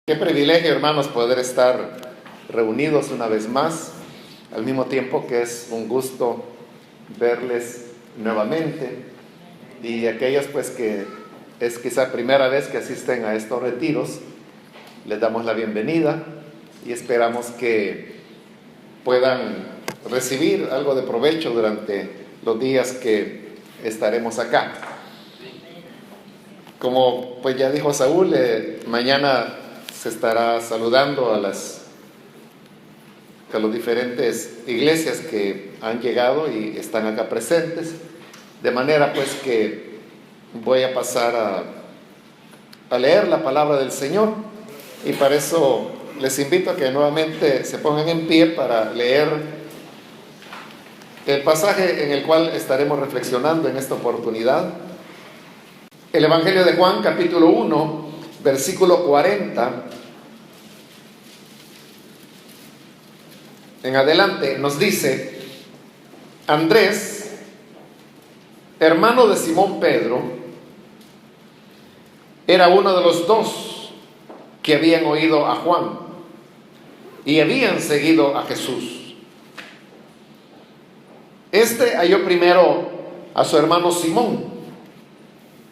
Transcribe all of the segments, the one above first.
Qué privilegio, hermanos, poder estar reunidos una vez más, al mismo tiempo que es un gusto verles nuevamente. Y aquellos pues que es quizá primera vez que asisten a estos retiros, les damos la bienvenida y esperamos que puedan recibir algo de provecho durante los días que estaremos acá. Como pues ya dijo Saúl, mañana se estará saludando a las diferentes iglesias que han llegado y están acá presentes, de manera pues que voy a pasar a leer la palabra del Señor, y para eso les invito a que nuevamente se pongan en pie para leer el pasaje en el cual estaremos reflexionando en esta oportunidad. El Evangelio de Juan, capítulo 1, versículo 40 en adelante, nos dice: Andrés, hermano de Simón Pedro, era uno de los dos que habían oído a Juan y habían seguido a Jesús. Este halló primero a su hermano Simón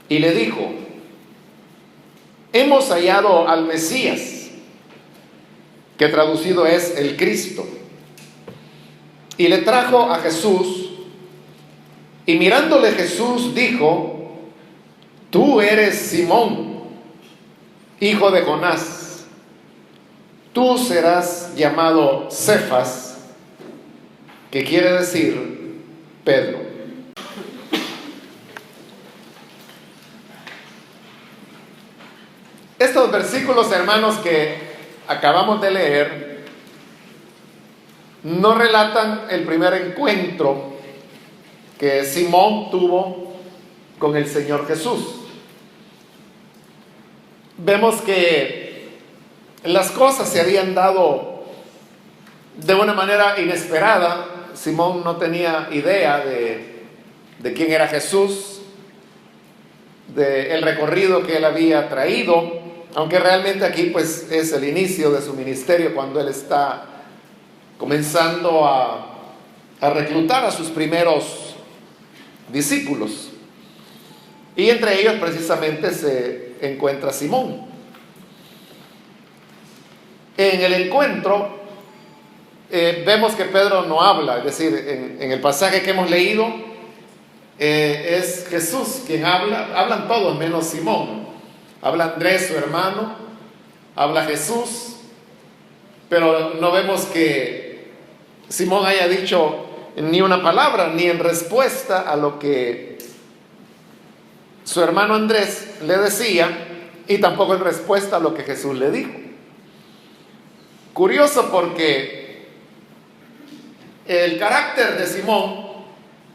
y le dijo: hemos hallado al Mesías, que traducido es el Cristo. Y le trajo a Jesús, y mirándole Jesús dijo: tú eres Simón, hijo de Jonás, tú serás llamado Cefas, que quiere decir Pedro. Estos versículos, hermanos, que acabamos de leer, no relatan el primer encuentro que Simón tuvo con el Señor Jesús. Vemos que las cosas se habían dado de una manera inesperada. Simón no tenía idea de quién era Jesús, del recorrido que él había traído, aunque realmente aquí pues es el inicio de su ministerio, cuando él está comenzando a reclutar a sus primeros discípulos, y entre ellos precisamente se encuentra Simón. En el encuentro vemos que Pedro no habla, es decir, en el pasaje que hemos leído es Jesús quien hablan todos menos Simón. Habla Andrés, su hermano, habla Jesús, pero no vemos que Simón haya dicho ni una palabra, ni en respuesta a lo que su hermano Andrés le decía, y tampoco en respuesta a lo que Jesús le dijo. Curioso, porque el carácter de Simón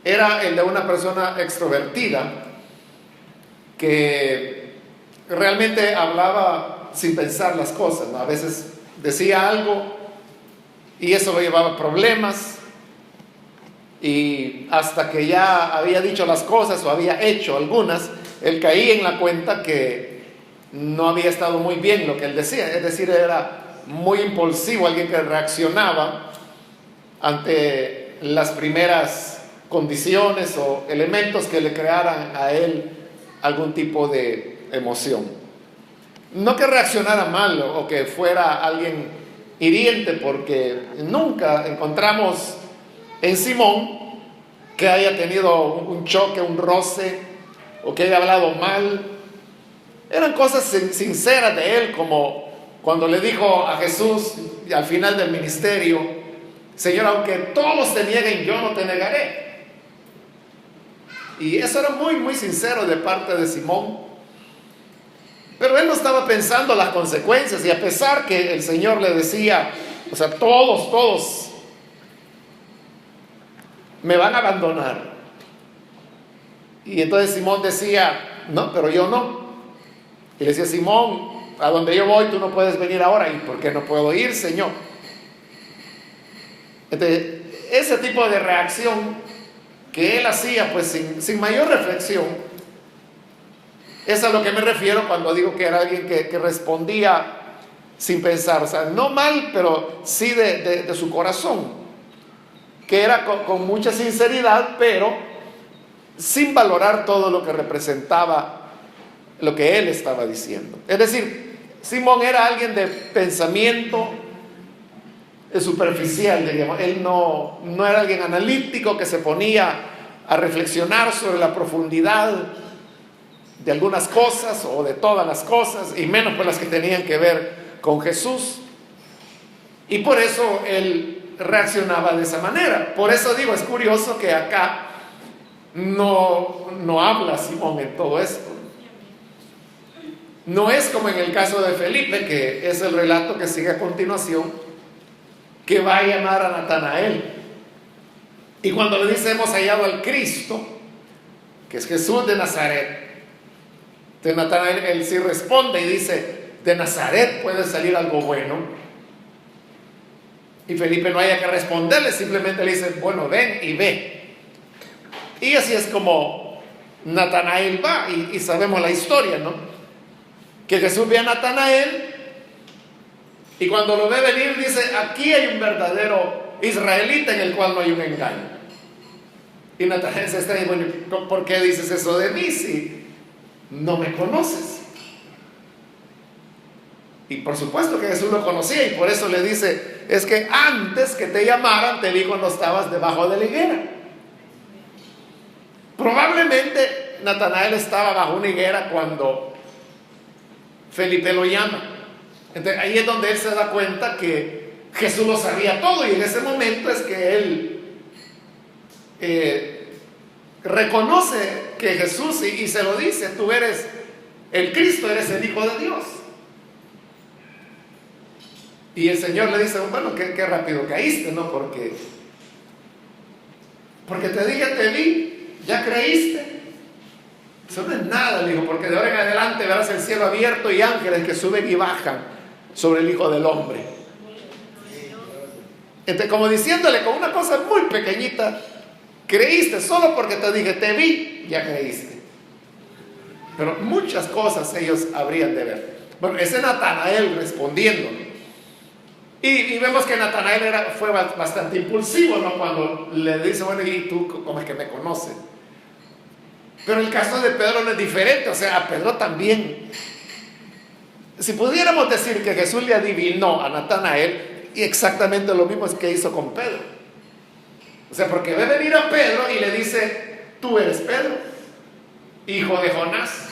era el de una persona extrovertida, que realmente hablaba sin pensar las cosas, ¿no? A veces decía algo y eso lo llevaba a problemas, y hasta que ya había dicho las cosas o había hecho algunas, él caía en la cuenta que no había estado muy bien lo que él decía. Es decir, era muy impulsivo, alguien que reaccionaba ante las primeras condiciones o elementos que le crearan a él algún tipo de emoción. No que reaccionara mal o que fuera alguien hiriente, porque nunca encontramos en Simón que haya tenido un choque, un roce, o que haya hablado mal. Eran cosas sinceras de él, como cuando le dijo a Jesús al final del ministerio: Señor, aunque todos te nieguen, yo no te negaré. Y eso era muy, muy sincero de parte de Simón. Pero él no estaba pensando las consecuencias, y a pesar que el Señor le decía, o sea, todos me van a abandonar. Y entonces Simón decía: no, pero yo no. Y le decía: Simón, a donde yo voy tú no puedes venir ahora. ¿Y por qué no puedo ir, Señor? Entonces, ese tipo de reacción que él hacía pues sin mayor reflexión, es a lo que me refiero cuando digo que era alguien que respondía sin pensar, o sea, no mal, pero sí de su corazón, que era con mucha sinceridad, pero sin valorar todo lo que representaba lo que él estaba diciendo. Es decir, Simón era alguien de pensamiento superficial, diríamos. Él no era alguien analítico que se ponía a reflexionar sobre la profundidad de algunas cosas o de todas las cosas, y menos por las que tenían que ver con Jesús. Y por eso él reaccionaba de esa manera. Por eso digo, es curioso que acá no habla Simón en todo esto. No es como en el caso de Felipe, que es el relato que sigue a continuación, que va a llamar a Natanael. Y cuando le dice hemos hallado al Cristo, que es Jesús de Nazaret, de Natanael, él sí responde y dice, de Nazaret puede salir algo bueno. Y Felipe no haya que responderle, simplemente le dice, bueno, ven y ve. Y así es como Natanael va, y sabemos la historia, ¿no? Que Jesús ve a Natanael, y cuando lo ve venir dice, aquí hay un verdadero israelita en el cual no hay un engaño. Y Natanael se está diciendo, bueno, ¿por qué dices eso de mí si no me conoces? Y por supuesto que Jesús lo conocía, y por eso le dice, es que antes que te llamaran te vi cuando estabas debajo de la higuera. Probablemente Natanael estaba bajo una higuera cuando Felipe lo llama. Entonces ahí es donde él se da cuenta que Jesús lo sabía todo, y en ese momento es que él reconoce que Jesús, y se lo dice, tú eres el Cristo, eres el Hijo de Dios. Y el Señor le dice, bueno, qué rápido caíste, ¿no? Porque te dije, te vi, ya creíste. Eso no es nada, le dijo, porque de ahora en adelante verás el cielo abierto y ángeles que suben y bajan sobre el Hijo del Hombre. Entonces, como diciéndole con una cosa muy pequeñita, creíste solo porque te dije, te vi, ya creíste. Pero muchas cosas ellos habrían de ver. Bueno, ese es Natanael respondiendo. Y vemos que Natanael fue bastante impulsivo, ¿no? Cuando le dice, bueno, ¿y tú cómo es que me conoces? Pero el caso de Pedro no es diferente. O sea, a Pedro también. Si pudiéramos decir que Jesús le adivinó a Natanael, y exactamente lo mismo es que hizo con Pedro. O sea, porque ve venir a Pedro y le dice, tú eres Pedro, hijo de Jonás,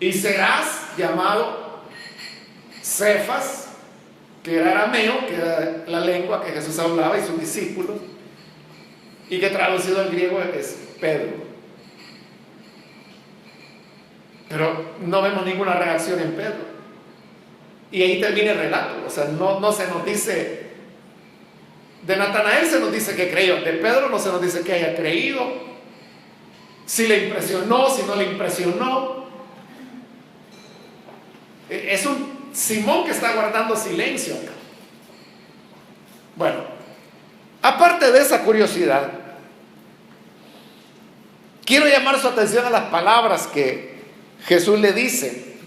y serás llamado Cefas, que era arameo, que era la lengua que Jesús hablaba y sus discípulos, y que traducido al griego es Pedro. Pero no vemos ninguna reacción en Pedro. Y ahí termina el relato. O sea, no se nos dice, de Natanael se nos dice que creyó, de Pedro no se nos dice que haya creído, si le impresionó, si no le impresionó. Es un Simón que está guardando silencio acá. Bueno, aparte de esa curiosidad, quiero llamar su atención a las palabras que Jesús le dice.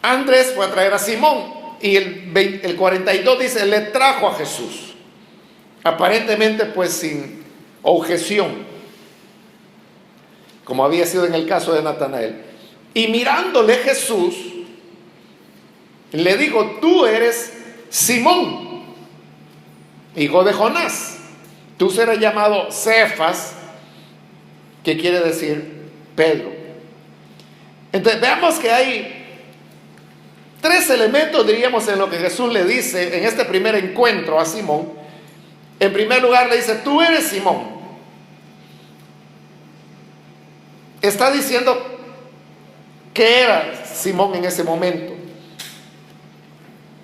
Andrés fue a traer a Simón, y el 42 dice, le trajo a Jesús, aparentemente pues sin objeción, como había sido en el caso de Natanael. Y mirándole Jesús, le dijo, tú eres Simón, hijo de Jonás, tú serás llamado Cefas, que quiere decir Pedro. Entonces veamos que hay tres elementos, diríamos, en lo que Jesús le dice en este primer encuentro a Simón. En primer lugar le dice, tú eres Simón. Está diciendo que era Simón en ese momento.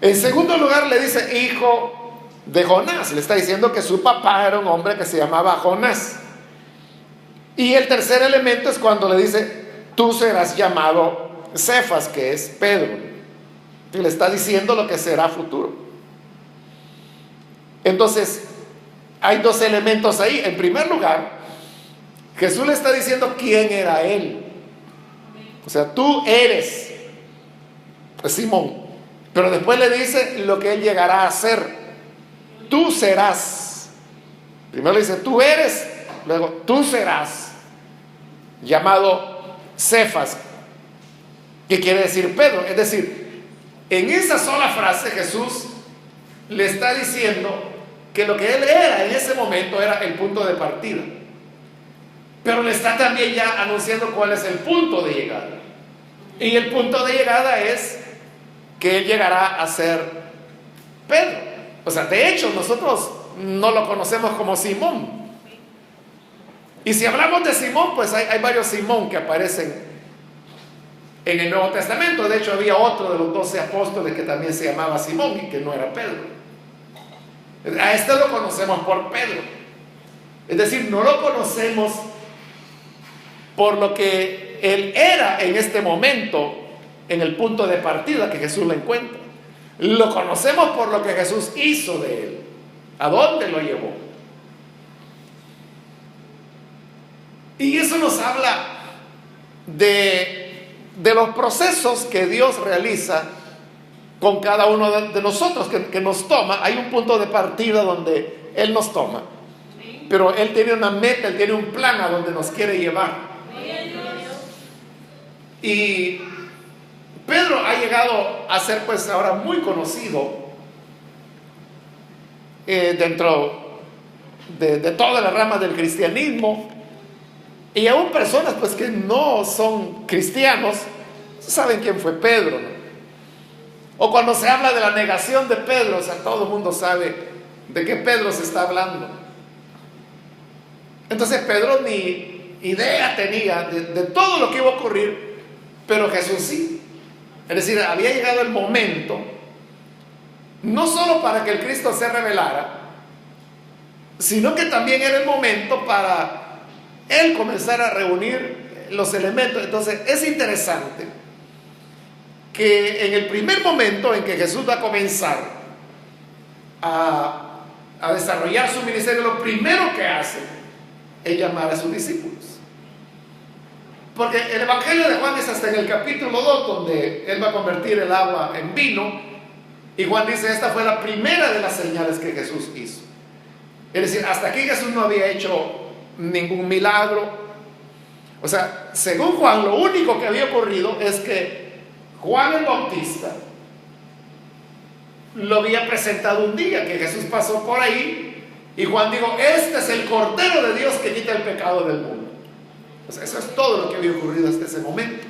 En segundo lugar le dice, hijo de Jonás. Le está diciendo que su papá era un hombre que se llamaba Jonás. Y el tercer elemento es cuando le dice, tú serás llamado Cefas, que es Pedro. Y le está diciendo lo que será futuro. Entonces, hay dos elementos ahí. En primer lugar, Jesús le está diciendo quién era él. O sea, tú eres Simón. Pero después le dice lo que él llegará a hacer. Tú serás. Primero le dice, tú eres, luego tú serás llamado Cefas, que quiere decir Pedro. Es decir, en esa sola frase Jesús le está diciendo que lo que él era en ese momento era el punto de partida, pero le está también ya anunciando cuál es el punto de llegada. Y el punto de llegada es que él llegará a ser Pedro. O sea, de hecho nosotros no lo conocemos como Simón. Y si hablamos de Simón, pues hay varios Simón que aparecen en el Nuevo Testamento. De hecho, había otro de los 12 apóstoles que también se llamaba Simón y que no era Pedro. A este lo conocemos por Pedro. Es decir, no lo conocemos por lo que él era en este momento, en el punto de partida que Jesús lo encuentra. Lo conocemos por lo que Jesús hizo de él. ¿A dónde lo llevó? Y eso nos habla de los procesos que Dios realiza con cada uno de nosotros, que nos toma. Hay un punto de partida donde Él nos toma, pero Él tiene una meta, Él tiene un plan a donde nos quiere llevar. Y Pedro ha llegado a ser pues ahora muy conocido dentro de todas las ramas del cristianismo, y aún personas pues que no son cristianos saben quién fue Pedro, ¿no? O cuando se habla de la negación de Pedro, o sea, todo el mundo sabe de qué Pedro se está hablando. Entonces Pedro ni idea tenía de todo lo que iba a ocurrir, pero Jesús sí. Es decir, había llegado el momento, no solo para que el Cristo se revelara, sino que también era el momento para Él comenzar a reunir los elementos. Entonces es interesante que en el primer momento en que Jesús va a comenzar a desarrollar su ministerio, lo primero que hace es llamar a sus discípulos. Porque el Evangelio de Juan es hasta en el capítulo 2 donde Él va a convertir el agua en vino, y Juan dice, esta fue la primera de las señales que Jesús hizo. Es decir, hasta aquí Jesús no había hecho ningún milagro. O sea, según Juan, lo único que había ocurrido es que Juan el Bautista lo había presentado un día, que Jesús pasó por ahí y Juan dijo, este es el Cordero de Dios que quita el pecado del mundo. O sea, eso es todo lo que había ocurrido hasta ese momento.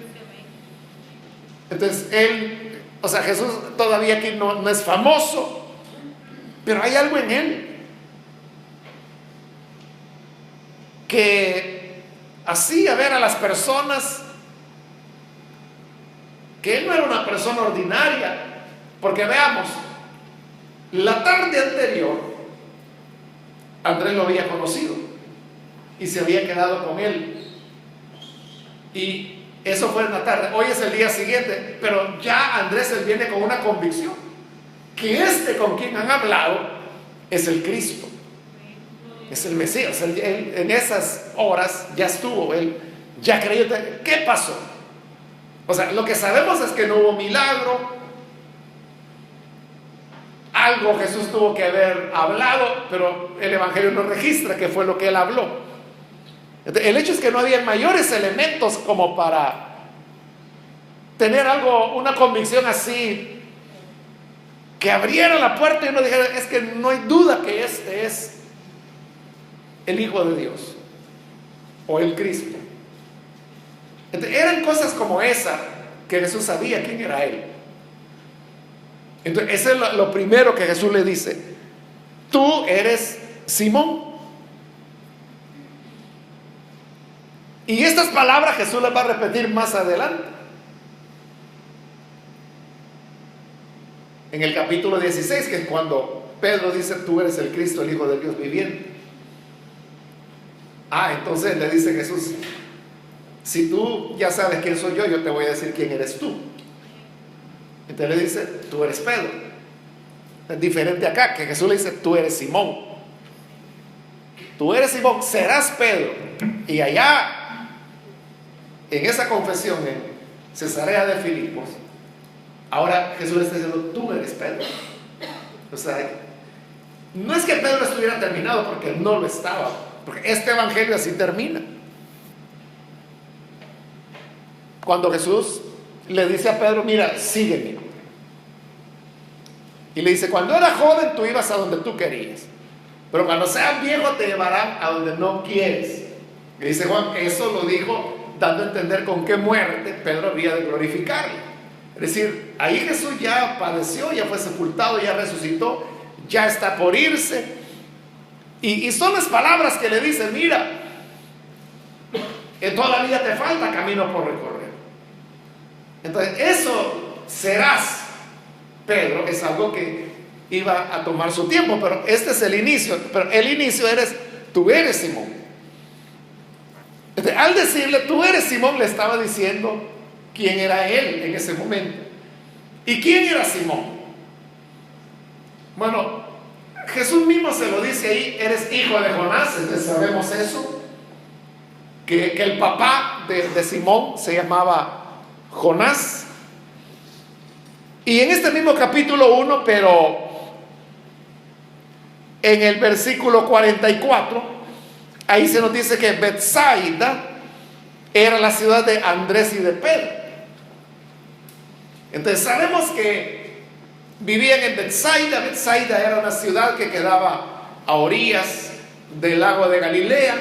Entonces Jesús todavía aquí no es famoso, pero hay algo en Él que hacía ver a las personas que Él no era una persona ordinaria. Porque veamos, la tarde anterior Andrés lo había conocido y se había quedado con él, y eso fue en la tarde. Hoy es el día siguiente, pero ya Andrés él viene con una convicción que con quien han hablado es el Cristo, es el Mesías. Él en esas horas ya estuvo, él ya creyó. ¿Qué pasó? O sea, lo que sabemos es que no hubo milagro. Algo Jesús tuvo que haber hablado, pero el Evangelio no registra qué fue lo que Él habló. El hecho es que no había mayores elementos como para tener una convicción así, que abriera la puerta y uno dijera, es que no hay duda que este es el Hijo de Dios o el Cristo. Entonces, eran cosas como esa que Jesús sabía quién era Él. Entonces, eso es lo primero que Jesús le dice: tú eres Simón. Y estas palabras Jesús las va a repetir más adelante. En el capítulo 16, que es cuando Pedro dice: tú eres el Cristo, el Hijo de Dios viviente. Entonces le dice Jesús: si tú ya sabes quién soy yo te voy a decir quién eres tú. Entonces le dice: tú eres Pedro. Es diferente acá, que Jesús le dice: tú eres Simón. Tú eres Simón, serás Pedro. Y allá, en esa confesión en Cesarea de Filipos, Ahora Jesús le está diciendo, tú eres Pedro. O sea, no es que Pedro estuviera terminado, porque no lo estaba, porque este evangelio así termina. Cuando Jesús le dice a Pedro, mira, sígueme. Y le dice, cuando eras joven tú ibas a donde tú querías, pero cuando seas viejo te llevarán a donde no quieres. Y dice Juan, eso lo dijo dando a entender con qué muerte Pedro había de glorificarle. Es decir, ahí Jesús ya padeció, ya fue sepultado, ya resucitó, ya está por irse. Y son las palabras que le dicen, mira, que todavía te falta camino por recorrer. Entonces, eso serás, Pedro, es algo que iba a tomar su tiempo, pero este es el inicio. Pero el inicio tú eres Simón. Entonces, al decirle, tú eres Simón, le estaba diciendo quién era él en ese momento. ¿Y quién era Simón? Bueno, Jesús mismo se lo dice ahí, eres hijo de Jonás. Entonces sabemos eso, que el papá de Simón se llamaba Jonás. Y en este mismo capítulo 1, pero en el versículo 44, ahí se nos dice que Betsaida era la ciudad de Andrés y de Pedro. Entonces sabemos que vivían en Betsaida. Betsaida era una ciudad que quedaba a orillas del lago de Galilea,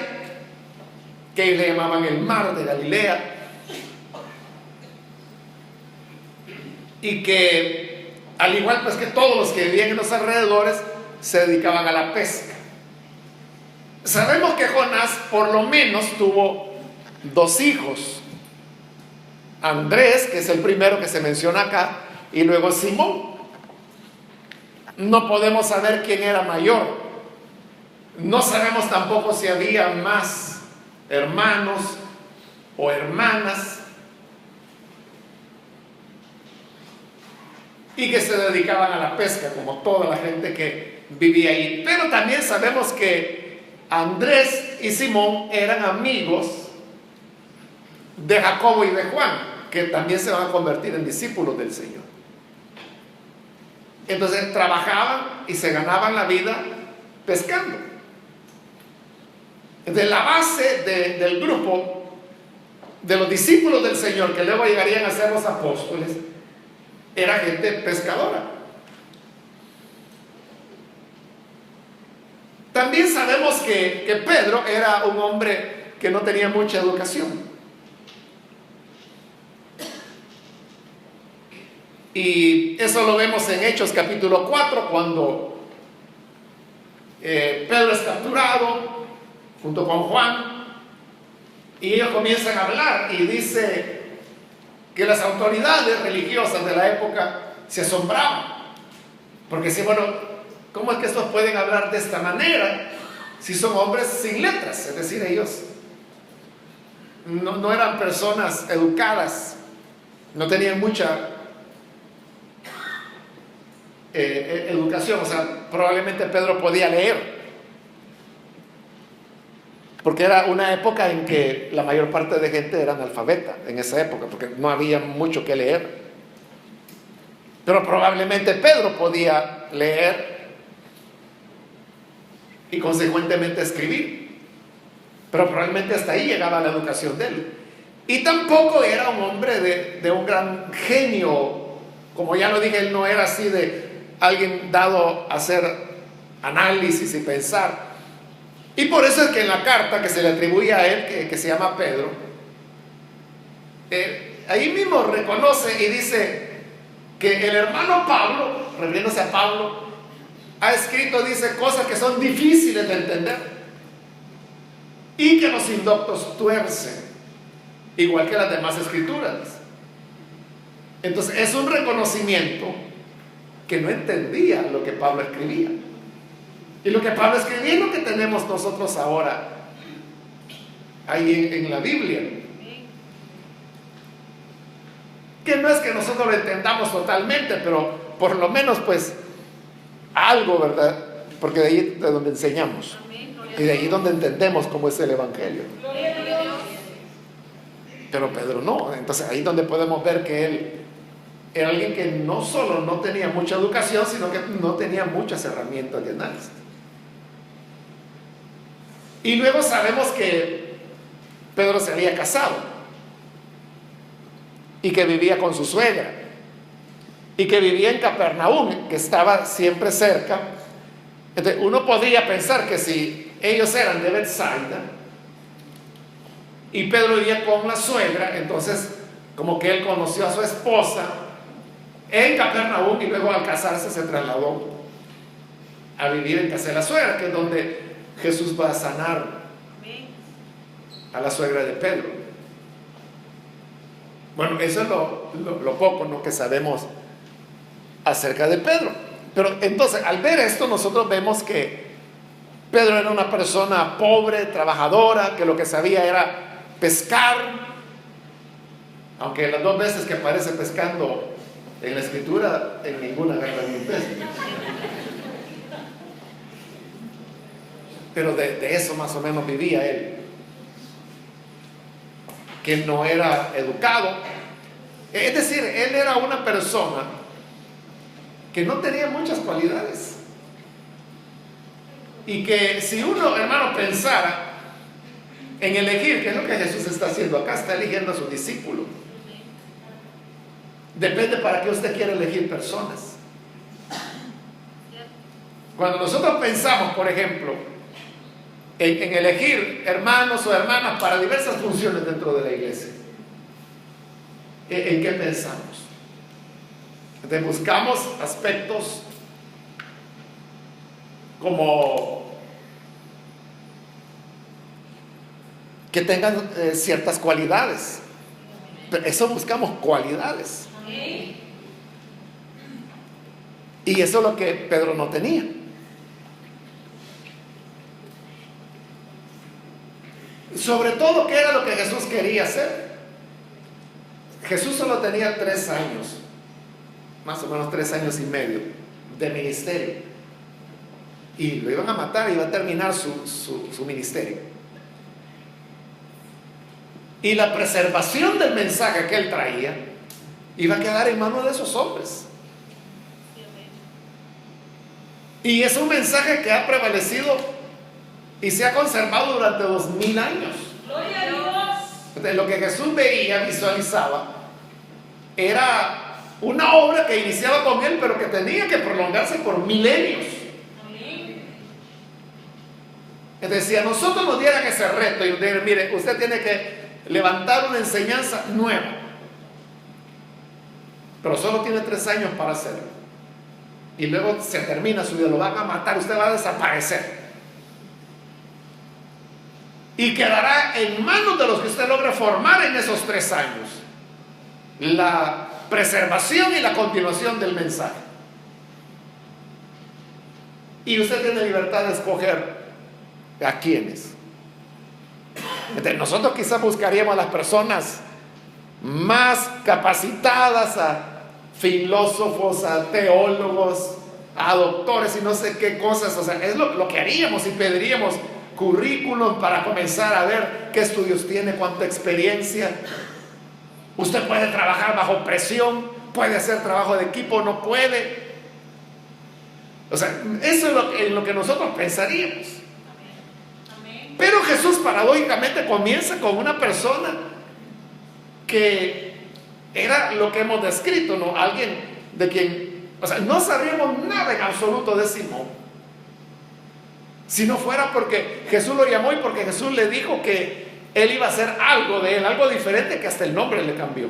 que ellos le llamaban el mar de Galilea, y que al igual pues que todos los que vivían en los alrededores se dedicaban a la pesca. Sabemos que Jonás por lo menos tuvo 2 hijos, Andrés, que es el primero que se menciona acá, y luego Simón. No podemos saber quién era mayor. No sabemos tampoco si había más hermanos o hermanas y que se dedicaban a la pesca, como toda la gente que vivía ahí. Pero también sabemos que Andrés y Simón eran amigos de Jacobo y de Juan, que también se van a convertir en discípulos del Señor. Entonces trabajaban y se ganaban la vida pescando. Entonces la base del grupo de los discípulos del Señor, que luego llegarían a ser los apóstoles, era gente pescadora. También sabemos que Pedro era un hombre que no tenía mucha educación. Y eso lo vemos en Hechos capítulo 4, cuando Pedro es capturado junto con Juan, y ellos comienzan a hablar, y dice que las autoridades religiosas de la época se asombraban, porque decían, bueno, ¿cómo es que estos pueden hablar de esta manera si son hombres sin letras? Es decir, ellos no eran personas educadas, no tenían mucha educación. O sea, probablemente Pedro podía leer, porque era una época en que la mayor parte de gente era analfabeta, en esa época, porque no había mucho que leer. Pero probablemente Pedro podía leer y consecuentemente escribir, pero probablemente hasta ahí llegaba la educación de él. Y tampoco era un hombre de un gran genio, como ya lo dije, él no era así de alguien dado a hacer análisis y pensar. Y por eso es que en la carta que se le atribuye a él, que se llama Pedro, ahí mismo reconoce y dice que el hermano Pablo, refiriéndose a Pablo, ha escrito, dice, cosas que son difíciles de entender y que los indoctos tuercen, igual que las demás escrituras. Entonces es un reconocimiento que no entendía lo que Pablo escribía. Y lo que Pablo escribía es lo que tenemos nosotros ahora ahí en la Biblia. Que no es que nosotros lo entendamos totalmente, pero por lo menos pues algo, ¿verdad? Porque de ahí es de donde enseñamos. Y de ahí donde entendemos cómo es el Evangelio. Pero Pedro no. Entonces ahí es donde podemos ver que él era alguien que no solo no tenía mucha educación, sino que no tenía muchas herramientas de análisis. Y luego sabemos que Pedro se había casado y que vivía con su suegra y que vivía en Capernaum, que estaba siempre cerca. Entonces uno podría pensar que si ellos eran de Betsaida y Pedro vivía con la suegra, entonces como que él conoció a su esposa en Capernaum y luego al casarse se trasladó a vivir en casa de la suegra, que es donde Jesús va a sanar a la suegra de Pedro. Bueno, eso es lo poco, ¿no?, que sabemos acerca de Pedro. Pero entonces, al ver esto, nosotros vemos que Pedro era una persona pobre, trabajadora, que lo que sabía era pescar, aunque las 2 veces que aparece pescando en la escritura, en ninguna agarra ni un pez. Pero de eso más o menos vivía él, que no era educado. Es decir, él era una persona que no tenía muchas cualidades. Y que si uno, hermano, pensara en elegir, que es lo que Jesús está haciendo acá, está eligiendo a sus discípulos. Depende para qué usted quiere elegir personas. Cuando nosotros pensamos, por ejemplo, en elegir hermanos o hermanas para diversas funciones dentro de la iglesia, ¿en qué pensamos? Entonces buscamos aspectos como que tengan ciertas cualidades. Pero eso buscamos, cualidades. Y eso es lo que Pedro no tenía. Sobre todo, ¿qué era lo que Jesús quería hacer? Jesús solo tenía 3 años, más o menos 3 años y medio de ministerio, y lo iban a matar, iba a terminar su ministerio. Y la preservación del mensaje que él traía iba a quedar en manos de esos hombres. Y es un mensaje que ha prevalecido y se ha conservado durante 2000 años. ¡Gloria a Dios! Entonces, lo que Jesús veía, visualizaba, era una obra que iniciaba con él, pero que tenía que prolongarse por milenios. Entonces, si a nosotros nos dieran ese reto y nos dijeran, mire, usted tiene que levantar una enseñanza nueva, pero solo tiene 3 años para hacerlo, y luego se termina su vida, lo van a matar, usted va a desaparecer, y quedará en manos de los que usted logre formar en esos 3 años la preservación y la continuación del mensaje. Y usted tiene libertad de escoger a quiénes. Entonces, nosotros quizás buscaríamos a las personas más capacitadas, a filósofos, a teólogos, a doctores y no sé qué cosas. O sea, es lo que haríamos, y pediríamos currículum para comenzar a ver qué estudios tiene, cuánta experiencia. Usted puede trabajar bajo presión, puede hacer trabajo de equipo, no puede. O sea, eso es en lo que nosotros pensaríamos. Pero Jesús paradójicamente comienza con una persona que era lo que hemos descrito, ¿no? Alguien de quien, o sea, no sabíamos nada en absoluto de Simón, si no fuera porque Jesús lo llamó y porque Jesús le dijo que él iba a hacer algo de él, algo diferente, que hasta el nombre le cambió.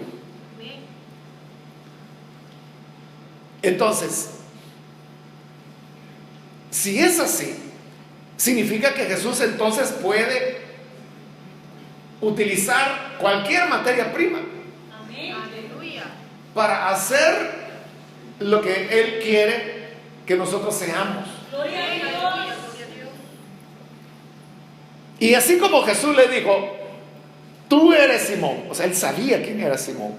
Entonces, si es así, significa que Jesús entonces puede utilizar cualquier materia prima para hacer lo que Él quiere que nosotros seamos. ¡Gloria a Dios! Y así como Jesús le dijo, tú eres Simón, o sea, Él sabía quién era Simón,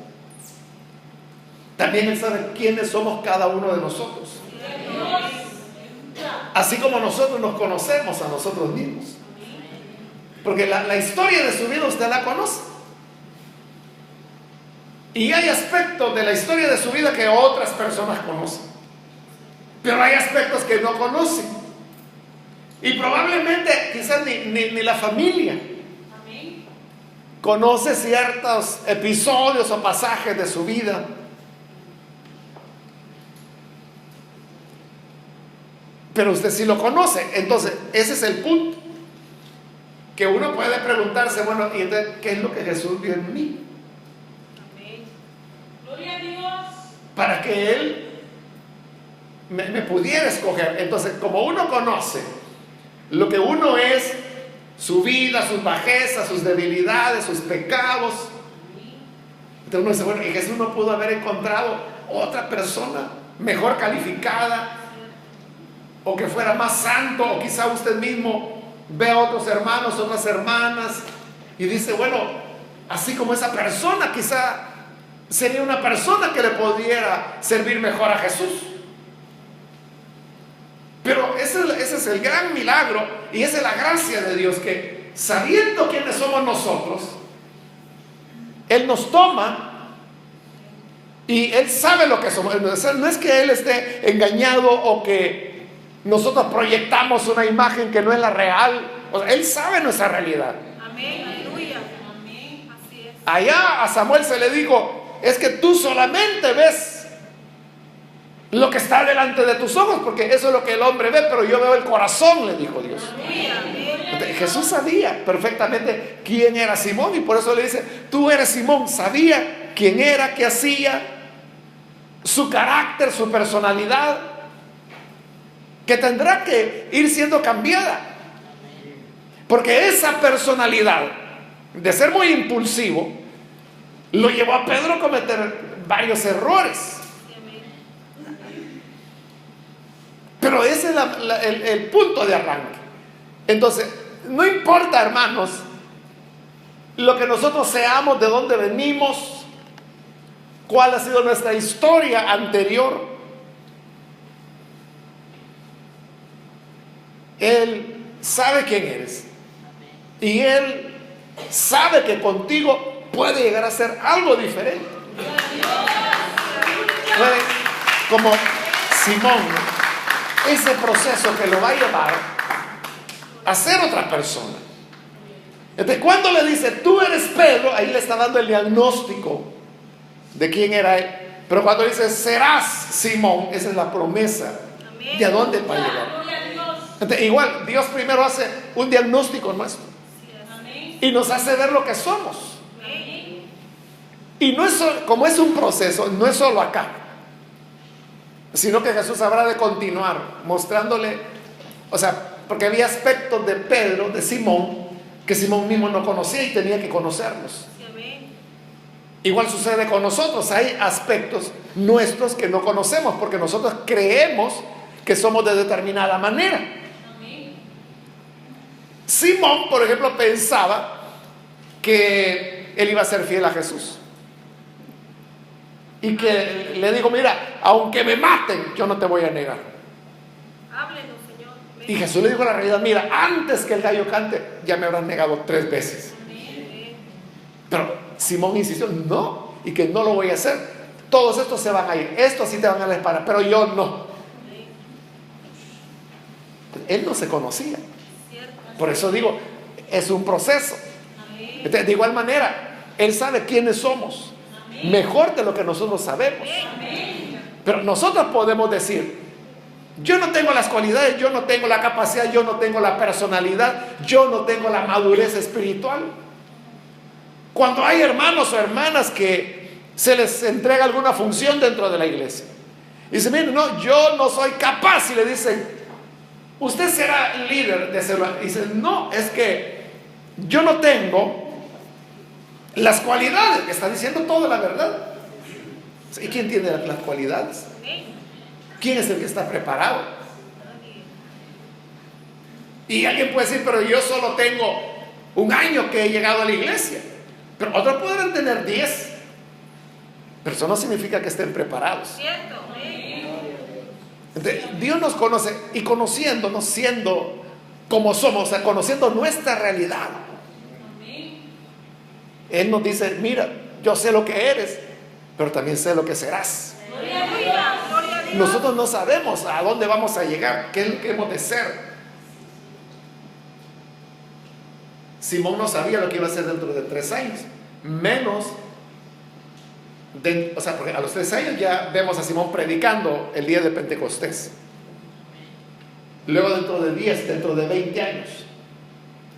también Él sabe quiénes somos cada uno de nosotros. Así como nosotros nos conocemos a nosotros mismos. Porque la historia de su vida usted la conoce. Y hay aspectos de la historia de su vida que otras personas conocen, pero hay aspectos que no conocen. Y probablemente quizás ni la familia conoce ciertos episodios o pasajes de su vida. Pero usted sí lo conoce. Entonces, ese es el punto. Que uno puede preguntarse, bueno, ¿y entonces qué es lo que Jesús vio en mí? Gloria a Dios. Para que Él me pudiera escoger. Entonces, como uno conoce lo que uno es, su vida, sus bajezas, sus debilidades, sus pecados, entonces uno dice, bueno, y Jesús no pudo haber encontrado otra persona mejor calificada, o que fuera más santo, o quizá usted mismo ve a otros hermanos, otras hermanas, y dice, bueno, así como esa persona, quizá sería una persona que le pudiera servir mejor a Jesús. Pero ese es el gran milagro, y esa es la gracia de Dios, que sabiendo quiénes somos nosotros, Él nos toma y Él sabe lo que somos. No es que Él esté engañado o que nosotros proyectamos una imagen que no es la real. O sea, Él sabe nuestra realidad. Amén, aleluya. Amén, así es. Allá a Samuel se le dijo, es que tú solamente ves lo que está delante de tus ojos, porque eso es lo que el hombre ve, pero yo veo el corazón, le dijo Dios. Entonces, Jesús sabía perfectamente quién era Simón, y por eso le dice, tú eres Simón. Sabía quién era, qué hacía, su carácter, su personalidad, que tendrá que ir siendo cambiada, porque esa personalidad de ser muy impulsivo lo llevó a Pedro a cometer varios errores. Pero ese es el punto de arranque. Entonces, no importa, hermanos, lo que nosotros seamos, de dónde venimos, cuál ha sido nuestra historia anterior. Él sabe quién eres, y Él sabe que contigo puede llegar a ser algo diferente. Puede, como Simón, ese proceso que lo va a llevar a ser otra persona. Entonces, cuando le dice, tú eres Pedro, ahí le está dando el diagnóstico de quién era él. Pero cuando dice, serás Simón, esa es la promesa de a dónde va a llegar. Entonces, igual, Dios primero hace un diagnóstico nuestro y nos hace ver lo que somos. Y no es como es un proceso, no es solo acá, sino que Jesús habrá de continuar mostrándole, o sea, porque había aspectos de Pedro, de Simón, que Simón mismo no conocía y tenía que conocerlos. Igual sucede con nosotros, hay aspectos nuestros que no conocemos porque nosotros creemos que somos de determinada manera. Simón, por ejemplo, pensaba que él iba a ser fiel a Jesús. Y que le dijo, mira, aunque me maten, yo no te voy a negar. Háblenos, Señor. Y Jesús le dijo la realidad, mira, antes que el gallo cante, ya me habrán negado 3 veces. Pero Simón insistió, no, y que no lo voy a hacer. Todos estos se van a ir, estos sí te van a la espalda, pero yo no. Él no se conocía. Por eso digo, es un proceso. Entonces, de igual manera, Él sabe quiénes somos, mejor de lo que nosotros sabemos. Pero nosotros podemos decir, yo no tengo las cualidades, yo no tengo la capacidad, yo no tengo la personalidad, yo no tengo la madurez espiritual. Cuando hay hermanos o hermanas que se les entrega alguna función dentro de la iglesia, y dicen, mire, no, yo no soy capaz, y le dicen, usted será líder de ese lugar. Y dice, no, es que yo no tengo las cualidades. Que está diciendo toda la verdad. ¿Y quién tiene las cualidades? ¿Quién es el que está preparado? Y alguien puede decir, pero yo solo tengo 1 año que he llegado a la iglesia. Pero otros pueden tener 10. Pero eso no significa que estén preparados. Dios nos conoce, y conociéndonos, siendo como somos, o sea, conociendo nuestra realidad, Él nos dice, mira, yo sé lo que eres, pero también sé lo que serás. Aleluya. Gloria a Dios. Nosotros no sabemos a dónde vamos a llegar, qué es lo que hemos de ser. Simón no sabía lo que iba a hacer dentro de 3 años, menos o sea, porque a los 3 años ya vemos a Simón predicando el día de Pentecostés. Luego dentro de 10, dentro de 20 años.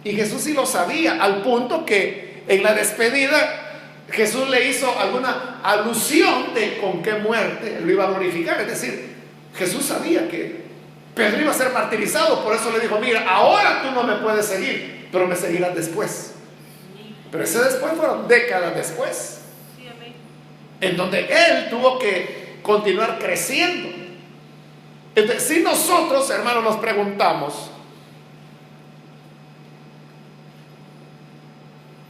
Y Jesús sí lo sabía, al punto que en la despedida Jesús le hizo alguna alusión de con qué muerte lo iba a glorificar. Es decir, Jesús sabía que Pedro iba a ser martirizado, por eso le dijo: mira, ahora tú no me puedes seguir, pero me seguirás después. Pero ese después fueron décadas después, Sí, amén. en donde él tuvo que continuar creciendo. Entonces, si nosotros, hermanos, nos preguntamos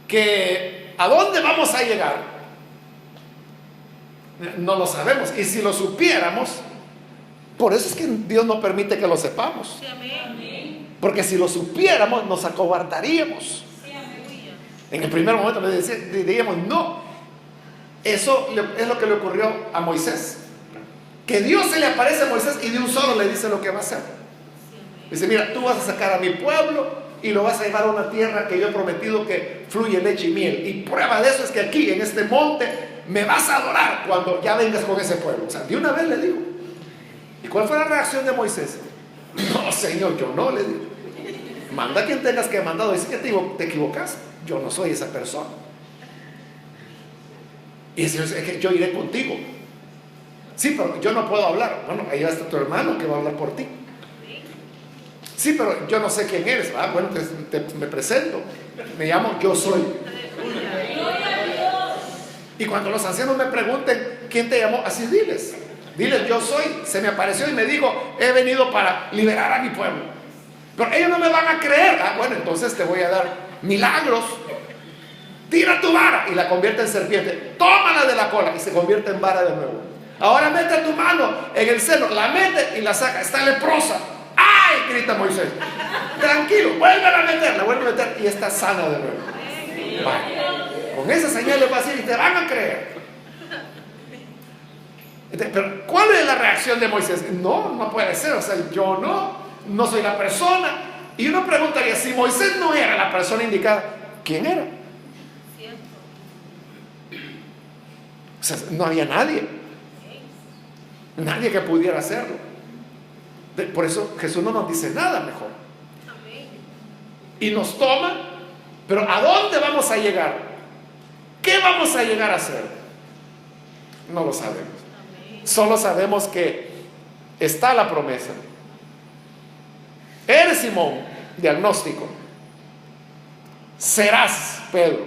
que ¿a dónde vamos a llegar? No lo sabemos. Y si lo supiéramos, por eso es que Dios no permite que lo sepamos. Sí, amén. Porque si lo supiéramos, nos acobardaríamos. Sí, aleluya. En el primer momento le diríamos: no. Eso es lo que le ocurrió a Moisés. Que Dios se le aparece a Moisés y de un solo le dice lo que va a hacer. Dice: mira, tú vas a sacar a mi pueblo y lo vas a llevar a una tierra que yo he prometido que fluye leche y miel. Y prueba de eso es que aquí, en este monte, me vas a adorar cuando ya vengas con ese pueblo. O sea, de una vez le digo. ¿Y cuál fue la reacción de Moisés? No, Señor, yo no, le digo. Manda a quien tengas que mandar. Dice que te equivocas. Yo no soy esa persona. Y dice: es que yo iré contigo. Sí, pero yo no puedo hablar. Bueno, ahí va tu hermano que va a hablar por ti. Sí, pero yo no sé quién eres. Ah, bueno, me presento. Me llamo Yo Soy. Y cuando los ancianos me pregunten quién te llamó, así diles: Yo soy. Se me apareció y me dijo: he venido para liberar a mi pueblo. Pero ellos no me van a creer. Ah, bueno, entonces te voy a dar milagros. Tira tu vara y la convierte en serpiente. Tómala de la cola y se convierte en vara de nuevo. Ahora mete tu mano en el seno, la mete y la saca. Está leprosa. ¡Ay!, grita Moisés. Tranquilo, vuelve a meter y está sana de nuevo. Vale. Con esa señal le va a decir y te van a creer. Pero ¿cuál es la reacción de Moisés? No puede ser. O sea, yo no soy la persona. Y uno preguntaría: si Moisés no era la persona indicada, ¿quién era? O sea, no había nadie que pudiera hacerlo. Por eso Jesús no nos dice nada mejor. Y nos toma, pero ¿a dónde vamos a llegar? ¿Qué vamos a llegar a hacer? No lo sabemos. Solo sabemos que está la promesa. Eres Simón, diagnóstico. Serás Pedro.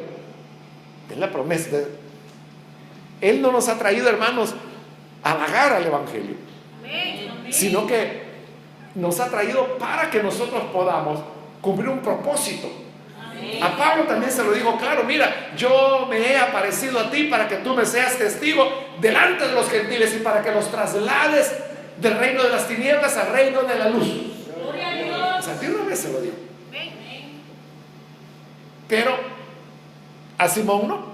Es la promesa. Él no nos ha traído, hermanos, a halagar al evangelio, sino que nos ha traído para que nosotros podamos cumplir un propósito. A Pablo también se lo dijo claro: mira, yo me he aparecido a ti para que tú me seas testigo delante de los gentiles y para que los traslades del reino de las tinieblas al reino de la luz. O sea, de una vez se lo dijo. Pero a Simón no.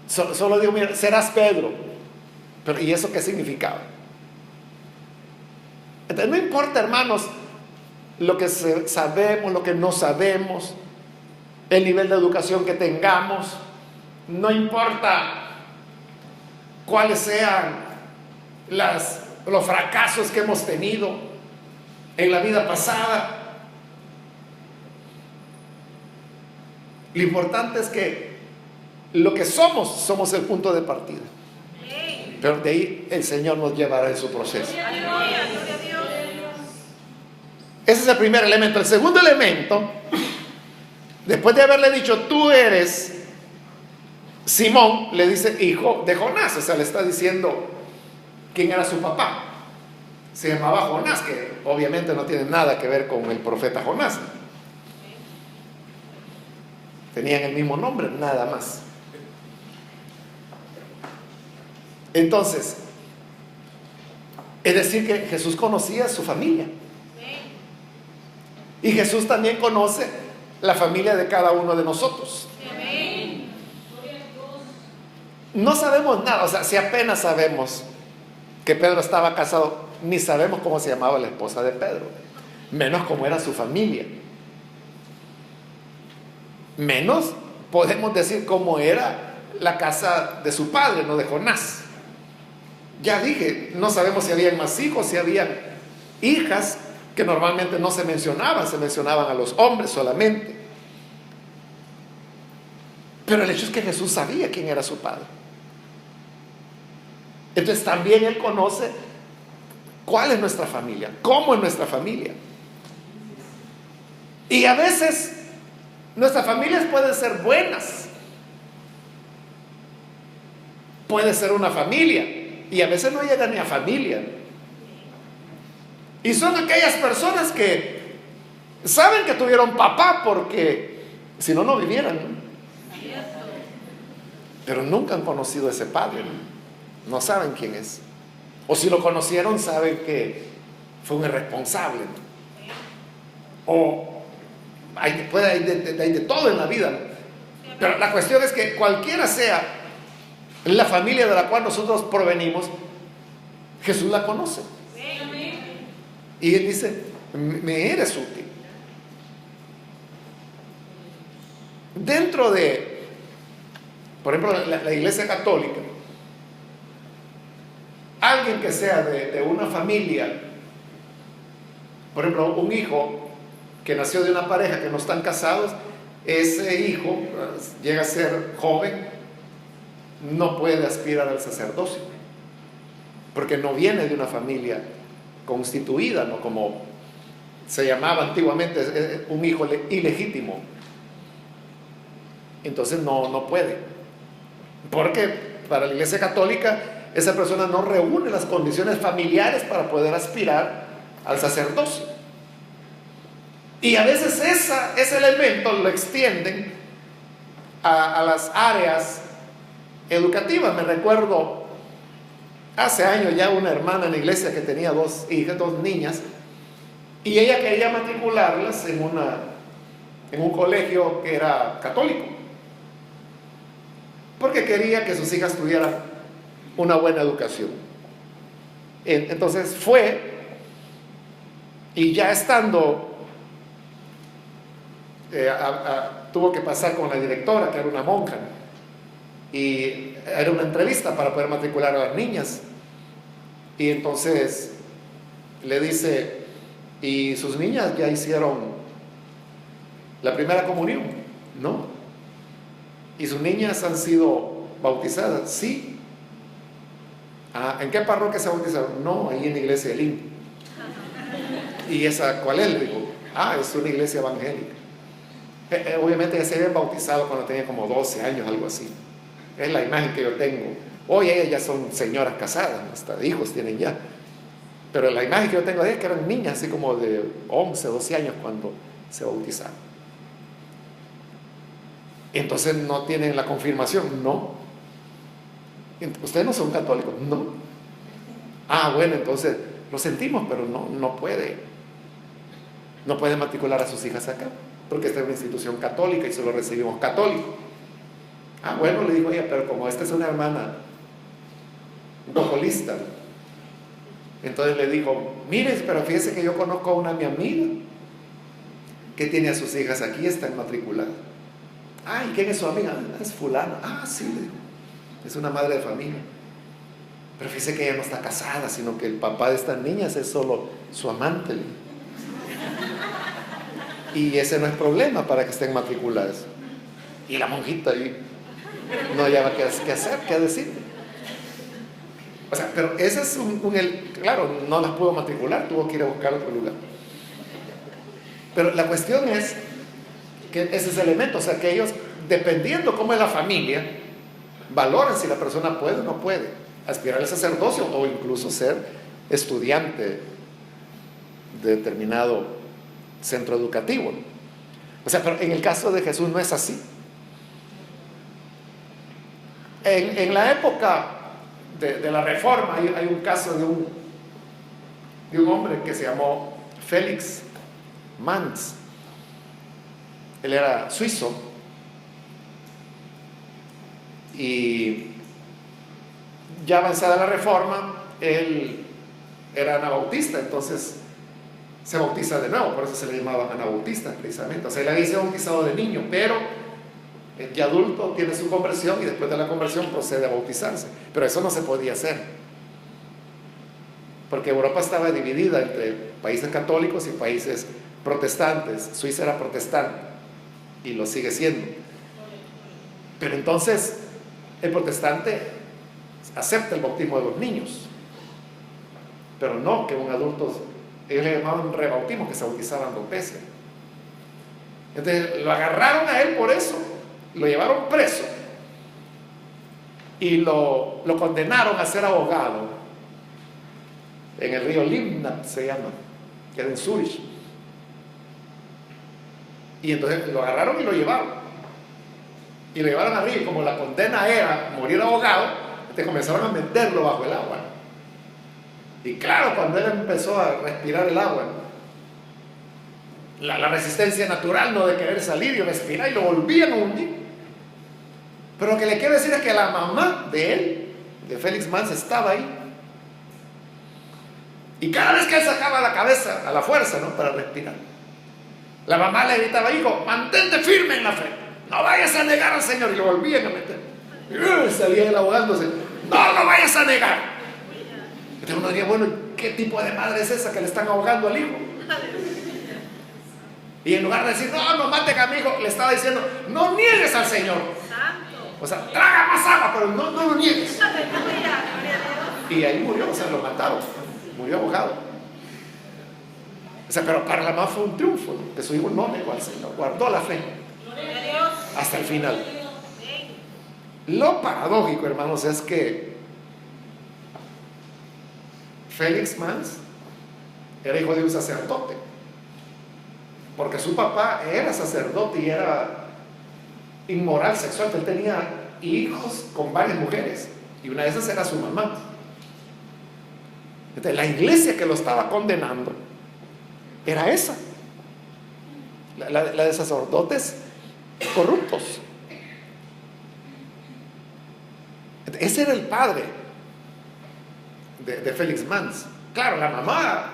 Solo digo: mira, serás Pedro. Pero ¿y eso qué significaba? Entonces, no importa, hermanos, lo que sabemos, lo que no sabemos, el nivel de educación que tengamos, no importa cuáles sean los fracasos que hemos tenido en la vida pasada. Lo importante es que lo que somos el punto de partida. Pero de ahí el Señor nos llevará en su proceso. Ese es el primer elemento. El segundo elemento, después de haberle dicho: tú eres Simón, le dice: hijo de Jonás. O sea, le está diciendo quién era su papá. Se llamaba Jonás, que obviamente no tiene nada que ver con el profeta Jonás. Tenían el mismo nombre, nada más. Entonces, es decir que Jesús conocía a su familia. Y Jesús también conoce la familia de cada uno de nosotros. no sabemos nada, o sea, si apenas sabemos que Pedro estaba casado, ni sabemos cómo se llamaba la esposa de Pedro, menos cómo era su familia, menos podemos decir cómo era la casa de su padre, no de Jonás. Ya dije, no sabemos si habían más hijos, si habían hijas, que normalmente no se mencionaban a los hombres solamente. Pero el hecho es que Jesús sabía quién era su padre. Entonces también Él conoce cuál es nuestra familia, cómo es nuestra familia. Y a veces nuestras familias pueden ser buenas. Puede ser una familia y a veces no llega ni a familia. Y son aquellas personas que saben que tuvieron papá porque si no, no vivieran, ¿no? Pero nunca han conocido a ese padre, ¿no? No saben quién es. O si lo conocieron, saben que fue un irresponsable, ¿no? O hay de todo en la vida, ¿no? Pero la cuestión es que cualquiera sea la familia de la cual nosotros provenimos, Jesús la conoce. Y Él dice, me eres útil. Dentro de, por ejemplo, la Iglesia Católica, alguien que sea de una familia, por ejemplo, un hijo que nació de una pareja que no están casados, ese hijo llega a ser joven, no puede aspirar al sacerdocio, porque no viene de una familia constituida, ¿no? Como se llamaba antiguamente, un hijo ilegítimo. Entonces no puede, porque para la Iglesia Católica esa persona no reúne las condiciones familiares para poder aspirar al sacerdocio. Y a veces ese elemento lo extienden a las áreas educativas. Me recuerdo hace años ya una hermana en la iglesia que tenía dos hijas, dos niñas, y ella quería matricularlas en un colegio que era católico, porque quería que sus hijas tuvieran una buena educación. Entonces fue, y ya estando tuvo que pasar con la directora, que era una monja, y era una entrevista para poder matricular a las niñas. Y entonces le dice, ¿y sus niñas ya hicieron la primera comunión? No. ¿Y sus niñas han sido bautizadas? Sí. ¿En qué parroquia se bautizaron? No, ahí en la iglesia del IN. ¿Y esa cuál es? Le digo, es una iglesia evangélica. Obviamente ya se habían bautizado cuando tenía como 12 años, algo así. Es la imagen que yo tengo. Hoy ellas ya son señoras casadas, hasta hijos tienen ya. Pero la imagen que yo tengo es que eran niñas, así como de 11, 12 años cuando se bautizaron. Entonces no tienen la confirmación, no. ¿Ustedes no son católicos? No. Bueno, entonces lo sentimos, pero no puede. No puede matricular a sus hijas acá, porque esta es una institución católica y solo recibimos católicos. Bueno, le digo ella, pero como esta es una hermana vocalista, entonces le digo, mire, pero fíjese que yo conozco a una mi amiga que tiene a sus hijas aquí, están matriculadas. ¿Y quién es su amiga? Es fulana. Sí, le digo, es una madre de familia. Pero fíjese que ella no está casada, sino que el papá de estas niñas es solo su amante. Y ese no es problema para que estén matriculadas. Y la monjita ahí no hallaba qué hacer, qué decir. O sea, pero ese es claro, no las pudo matricular, tuvo que ir a buscar otro lugar. Pero la cuestión es que ese es el elemento, o sea, que ellos, dependiendo cómo es la familia, valoran si la persona puede o no puede aspirar al sacerdocio o incluso ser estudiante de determinado centro educativo, ¿no? O sea, pero en el caso de Jesús no es así. En la época de la Reforma hay un caso de un hombre que se llamó Félix Manz. Él era suizo y ya avanzada la reforma, él era anabautista, entonces se bautiza de nuevo, por eso se le llamaba anabautista precisamente. O sea, él había sido bautizado de niño, pero ya adulto tiene su conversión y después de la conversión procede a bautizarse. Pero eso no se podía hacer, porque Europa estaba dividida entre países católicos y países protestantes. Suiza era protestante y lo sigue siendo. Pero entonces el protestante acepta el bautismo de los niños, pero no que un adulto, ellos le llamaban rebautismo, que se bautizaban 2 veces. Entonces lo agarraron a él por eso, lo llevaron preso y lo condenaron a ser abogado en el río Limnat, se llama, que era en Zurich. Y entonces lo agarraron y lo llevaron. Y lo llevaron arriba, y como la condena era morir ahogado, entonces comenzaron a meterlo bajo el agua. Y claro, cuando él empezó a respirar el agua, la resistencia natural, no, de querer salir y respirar, y lo volvían a hundir. Pero lo que le quiero decir es que la mamá de él, de Félix Mans, estaba ahí. Y cada vez que él sacaba la cabeza a la fuerza, ¿no?, para respirar, la mamá le gritaba: hijo, mantente firme en la fe, no vayas a negar al Señor. Y lo volvían a meter. Y salía él ahogándose: no vayas a negar. Entonces uno diría: bueno, ¿qué tipo de madre es esa que le están ahogando al hijo? Y en lugar de decir: no maten a mi hijo, le estaba diciendo: no niegues al Señor. O sea, traga más agua, pero no lo niegues. Y ahí murió, o sea, lo mataron, murió ahogado. O sea, pero para la mamá fue un triunfo, ¿no?, que su hijo no negó al Señor, guardó la fe hasta el final. Lo paradójico, hermanos, es que Félix Mans era hijo de un sacerdote, porque su papá era sacerdote y era inmoral sexual. Él tenía hijos con varias mujeres y una de esas era su mamá. Entonces, la iglesia que lo estaba condenando era esa, la de sacerdotes corruptos. Ese era el padre de Félix Mans. Claro, la mamá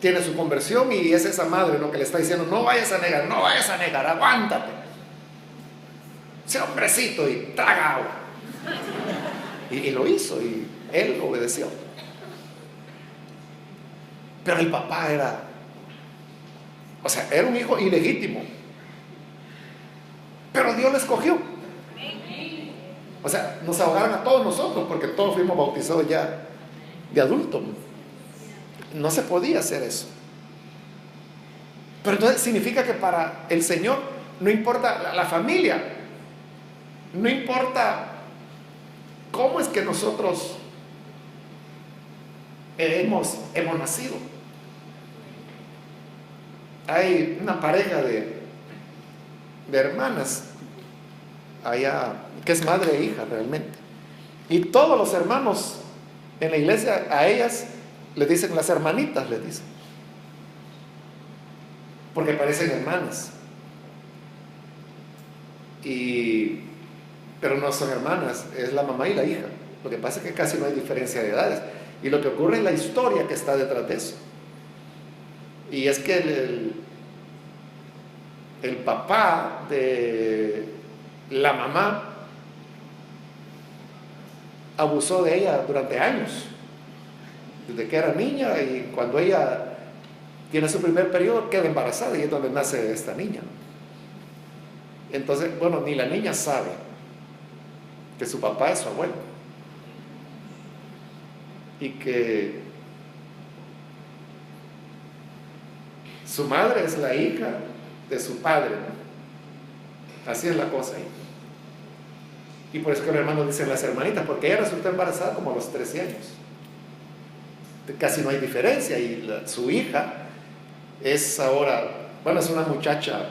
tiene su conversión y es esa madre, ¿no?, que le está diciendo: no vayas a negar, aguántate, sea hombrecito y traga agua. Y lo hizo, y él obedeció. Pero el papá era un hijo ilegítimo, pero Dios lo escogió. O sea, nos ahogaron a todos nosotros, porque todos fuimos bautizados ya de adultos. No se podía hacer eso. Pero entonces significa que para el Señor no importa la familia, no importa cómo es que nosotros hemos nacido. Hay una pareja de hermanas allá, que es madre e hija realmente, y todos los hermanos en la iglesia a ellas les dicen las hermanitas, les dicen, porque parecen hermanas, pero no son hermanas, es la mamá y la hija. Lo que pasa es que casi no hay diferencia de edades, y lo que ocurre es la historia que está detrás de eso. Y es que el papá de la mamá abusó de ella durante años, desde que era niña, y cuando ella tiene su primer periodo queda embarazada, y es donde nace esta niña. Entonces, bueno, ni la niña sabe que su papá es su abuelo y que su madre es la hija de su padre, ¿no? Así es la cosa ahí. Y por eso que los hermanos dicen las hermanitas, porque ella resultó embarazada como a los 13 años. Casi no hay diferencia. Y su hija es ahora, bueno, es una muchacha,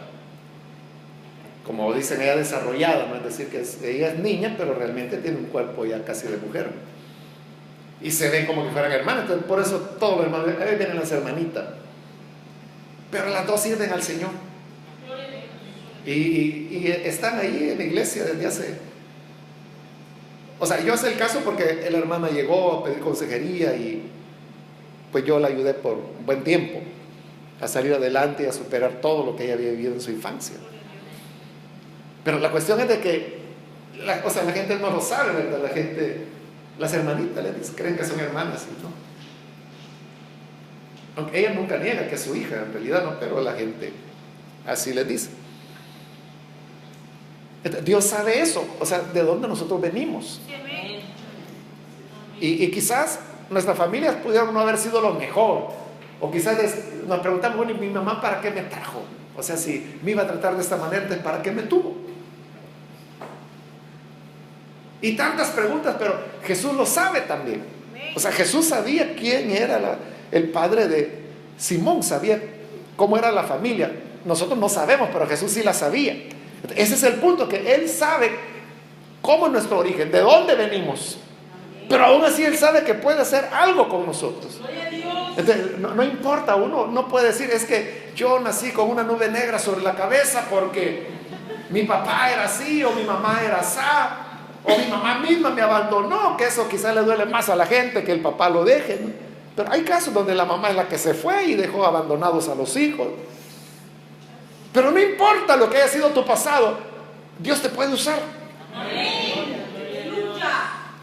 como dicen, ella desarrollada, ¿no? Es decir, que ella es niña, pero realmente tiene un cuerpo ya casi de mujer, ¿no? Y se ven como que fueran hermanas. Entonces, por eso todos los hermanos, ahí vienen las hermanitas. Pero las dos sirven al Señor. Y están ahí en la iglesia desde hace O sea, yo sé el caso porque la hermana llegó a pedir consejería y pues yo la ayudé por un buen tiempo a salir adelante y a superar todo lo que ella había vivido en su infancia. Pero la cuestión es de que, la gente no lo sabe, ¿verdad? La gente, las hermanitas les dicen, creen que son hermanas, ¿no? Aunque ella nunca niega que es su hija, en realidad no, pero la gente así les dice. Dios sabe eso, o sea, de dónde nosotros venimos. Y quizás nuestras familias pudieron no haber sido lo mejor. O quizás nos preguntamos, bueno, ¿y mi mamá para qué me trajo? O sea, si me iba a tratar de esta manera, entonces ¿para qué me tuvo? Y tantas preguntas, pero Jesús lo sabe también. O sea, Jesús sabía quién era el padre de Simón, sabía cómo era la familia. Nosotros no sabemos, pero Jesús sí la sabía. Ese es el punto, que Él sabe cómo es nuestro origen, de dónde venimos. Pero aún así Él sabe que puede hacer algo con nosotros. Entonces, no importa, uno no puede decir, es que yo nací con una nube negra sobre la cabeza porque mi papá era así, o mi mamá era así, o mi mamá misma me abandonó, que eso quizás le duele más a la gente que el papá lo deje, ¿no? Pero hay casos donde la mamá es la que se fue y dejó abandonados a los hijos. Pero no importa lo que haya sido tu pasado, Dios te puede usar.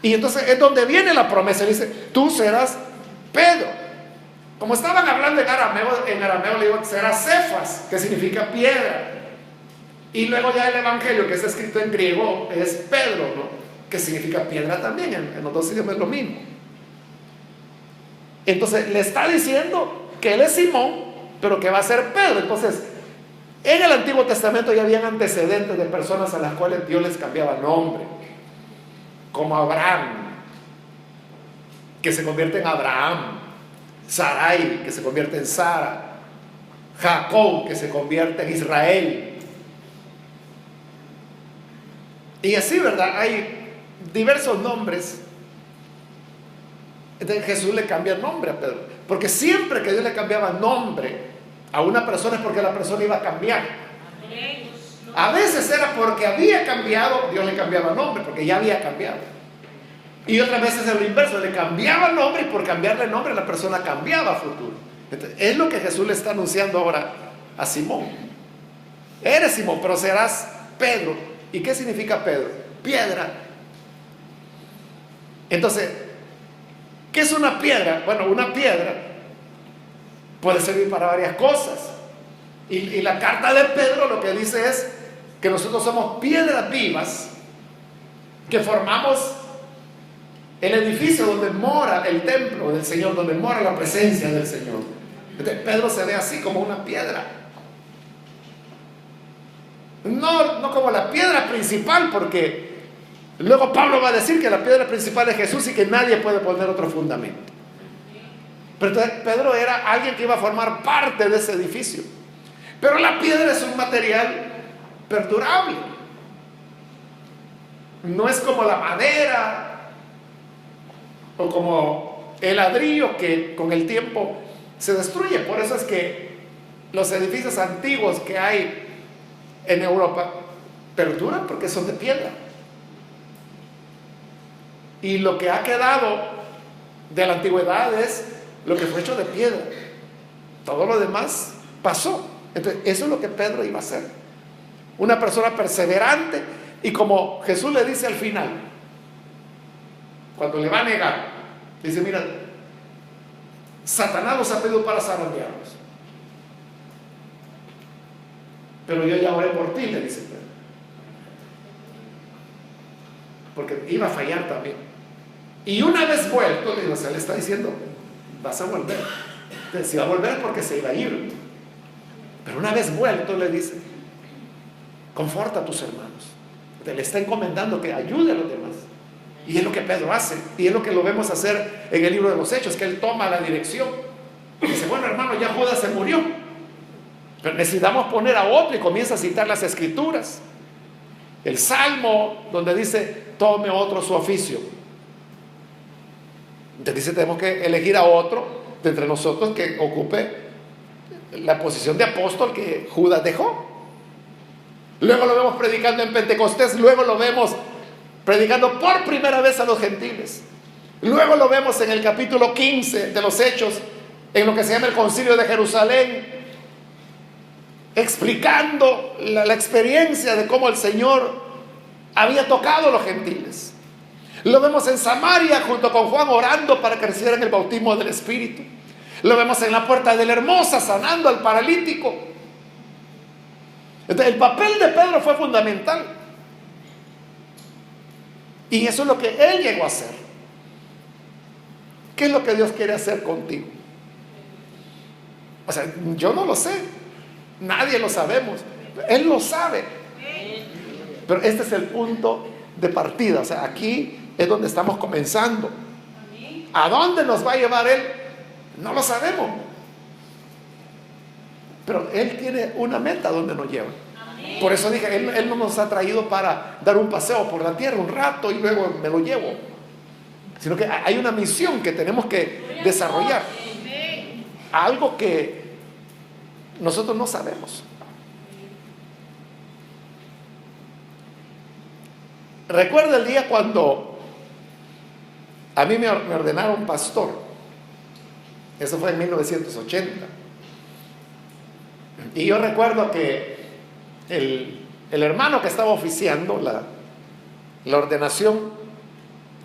Y entonces es donde viene la promesa. Dice, tú serás Pedro. Como estaban hablando en arameo le digo, serás Cefas, que significa piedra. Y luego ya el evangelio, que está escrito en griego, es Pedro, ¿no? Que significa piedra también. En los dos idiomas es lo mismo. Entonces le está diciendo que él es Simón, pero que va a ser Pedro. Entonces, en el Antiguo Testamento ya habían antecedentes de personas a las cuales Dios les cambiaba nombre, como Abraham, que se convierte en Abraham, Sarai, que se convierte en Sara, Jacob, que se convierte en Israel. Y así, ¿verdad? Hay diversos nombres. Entonces Jesús le cambia el nombre a Pedro, porque siempre que Dios le cambiaba nombre a una persona es porque la persona iba a cambiar. A veces era porque había cambiado, Dios le cambiaba nombre, porque ya había cambiado. Y otras veces era lo inverso, le cambiaba el nombre y por cambiarle el nombre la persona cambiaba a futuro. Entonces, es lo que Jesús le está anunciando ahora a Simón. Eres Simón, pero serás Pedro. ¿Y qué significa Pedro? Piedra. Entonces, ¿qué es una piedra? Bueno, una piedra puede servir para varias cosas. Y la carta de Pedro lo que dice es que nosotros somos piedras vivas que formamos el edificio donde mora el templo del Señor, donde mora la presencia del Señor. Entonces Pedro se ve así como una piedra. No como la piedra principal, porque luego Pablo va a decir que la piedra principal es Jesús y que nadie puede poner otro fundamento. Pero entonces Pedro era alguien que iba a formar parte de ese edificio. Pero la piedra es un material perdurable. No es como la madera o como el ladrillo que con el tiempo se destruye. Por eso es que los edificios antiguos que hay en Europa perduran, porque son de piedra. Y lo que ha quedado de la antigüedad es lo que fue hecho de piedra. Todo lo demás pasó. Entonces, eso es lo que Pedro iba a hacer. Una persona perseverante. Y como Jesús le dice al final, cuando le va a negar, dice, mira, Satanás los ha pedido para zarandearlos, pero yo ya oré por ti, le dice Pedro, porque iba a fallar también. Y una vez vuelto, le digo, se le está diciendo, vas a volver. Entonces, si va a volver es porque se iba a ir. Pero una vez vuelto, le dice, conforta a tus hermanos. Te le está encomendando que ayude a los demás. Y es lo que Pedro hace. Y es lo que lo vemos hacer en el libro de los Hechos, que él toma la dirección. Y dice, bueno, hermano, ya Judas se murió, pero necesitamos poner a otro, y comienza a citar las escrituras. El Salmo donde dice, tome otro su oficio. Entonces dice, tenemos que elegir a otro de entre nosotros que ocupe la posición de apóstol que Judas dejó. Luego lo vemos predicando en Pentecostés, luego lo vemos predicando por primera vez a los gentiles. Luego lo vemos en el capítulo 15 de los Hechos, en lo que se llama el Concilio de Jerusalén, explicando la experiencia de cómo el Señor había tocado a los gentiles. Lo vemos en Samaria junto con Juan orando para que recibieran el bautismo del Espíritu. Lo vemos en la puerta de la Hermosa sanando al paralítico. Entonces, el papel de Pedro fue fundamental. Y eso es lo que él llegó a hacer. ¿Qué es lo que Dios quiere hacer contigo? O sea, yo no lo sé. Nadie lo sabemos. Él lo sabe. Pero este es el punto de partida. O sea, aquí es donde estamos comenzando. ¿A dónde nos va a llevar Él? No lo sabemos. Pero Él tiene una meta donde nos lleva. Por eso dije, Él no nos ha traído para dar un paseo por la tierra un rato y luego me lo llevo. Sino que hay una misión que tenemos que desarrollar. Algo que nosotros no sabemos. Recuerdo el día cuando a mí me ordenaron pastor. Eso fue en 1980. Y yo recuerdo que el hermano que estaba oficiando la ordenación,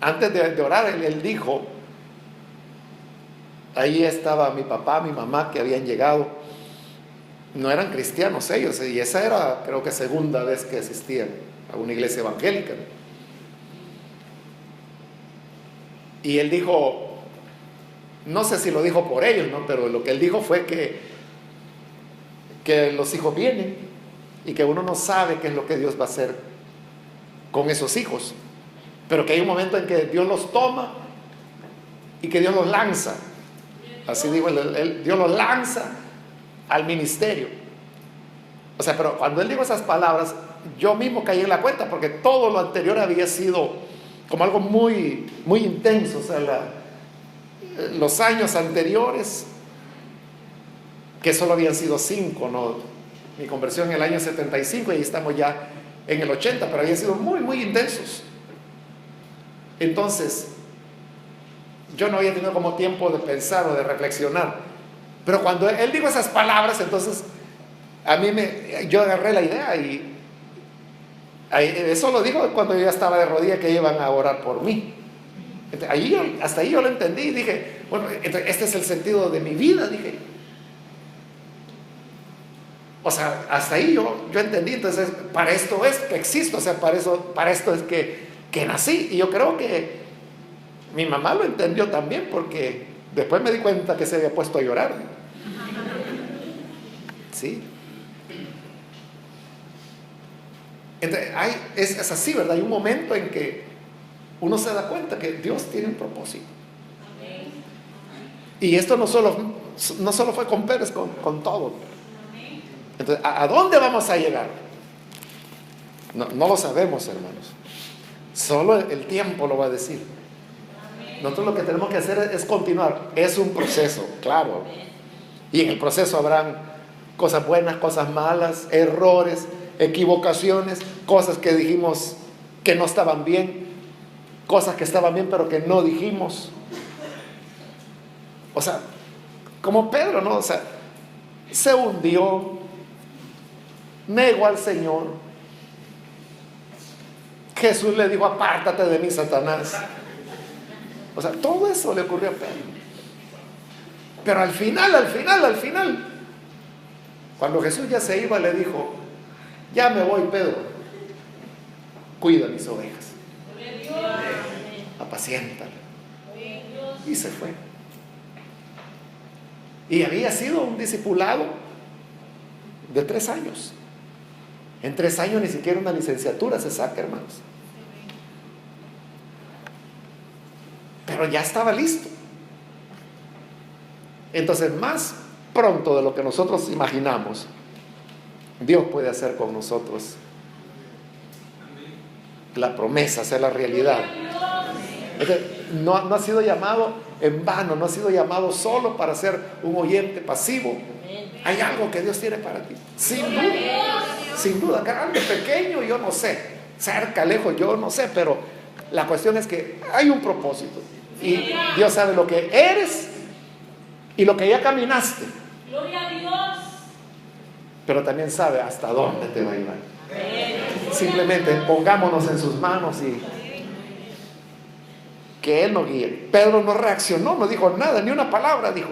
antes de orar, él dijo, ahí estaba mi papá, mi mamá, que habían llegado. No eran cristianos ellos, y esa era, creo que, segunda vez que asistían a una iglesia evangélica. Y él dijo, no sé si lo dijo por ellos, ¿no? Pero lo que él dijo fue que los hijos vienen y que uno no sabe qué es lo que Dios va a hacer con esos hijos, pero que hay un momento en que Dios los toma y que Dios los lanza. Así digo, Dios los lanza al ministerio. O sea, pero cuando él dijo esas palabras, yo mismo caí en la cuenta, porque todo lo anterior había sido como algo muy, muy intenso. O sea, los años anteriores, que solo habían sido 5, ¿no? Mi conversión en el año 75 y estamos ya en el 80, pero habían sido muy, muy intensos. Entonces, yo no había tenido como tiempo de pensar o de reflexionar. Pero cuando él dijo esas palabras, entonces yo agarré la idea y eso lo dijo cuando yo ya estaba de rodillas, que iban a orar por mí. Entonces, hasta ahí yo lo entendí y dije, bueno, este es el sentido de mi vida, dije. O sea, hasta ahí yo entendí. Entonces, para esto es que existo, o sea, para esto es que nací. Y yo creo que mi mamá lo entendió también, porque después me di cuenta que se había puesto a llorar. ¿Sí? Entonces, es así, ¿verdad? Hay un momento en que uno se da cuenta que Dios tiene un propósito. Y esto no solo fue con Pérez, con todo. Entonces, ¿a dónde vamos a llegar? No lo sabemos, hermanos. Solo el tiempo lo va a decir. Nosotros lo que tenemos que hacer es continuar. Es un proceso, claro. Y en el proceso habrán cosas buenas, cosas malas, errores, equivocaciones, cosas que dijimos que no estaban bien, cosas que estaban bien pero que no dijimos. O sea, como Pedro, ¿no? O sea, se hundió, negó al Señor. Jesús le dijo, apártate de mí, Satanás. O sea, todo eso le ocurrió a Pedro. Pero al final, cuando Jesús ya se iba, le dijo, ya me voy, Pedro, cuida mis ovejas, apaciéntala. Y se fue. Y había sido un discipulado de 3 años. En 3 años ni siquiera una licenciatura se saca, hermanos. Pero ya estaba listo. Entonces, más pronto de lo que nosotros imaginamos, Dios puede hacer con nosotros la promesa, hacer la realidad. Entonces, no ha sido llamado en vano, no ha sido llamado solo para ser un oyente pasivo. Hay algo que Dios tiene para ti, sin duda, grande, pequeño, yo no sé, cerca, lejos, yo no sé, pero la cuestión es que hay un propósito. Y Dios sabe lo que eres y lo que ya caminaste. Gloria a Dios. Pero también sabe hasta dónde te va a llevar. Simplemente pongámonos en sus manos y que Él nos guíe. Pedro no reaccionó, no dijo nada, ni una palabra dijo.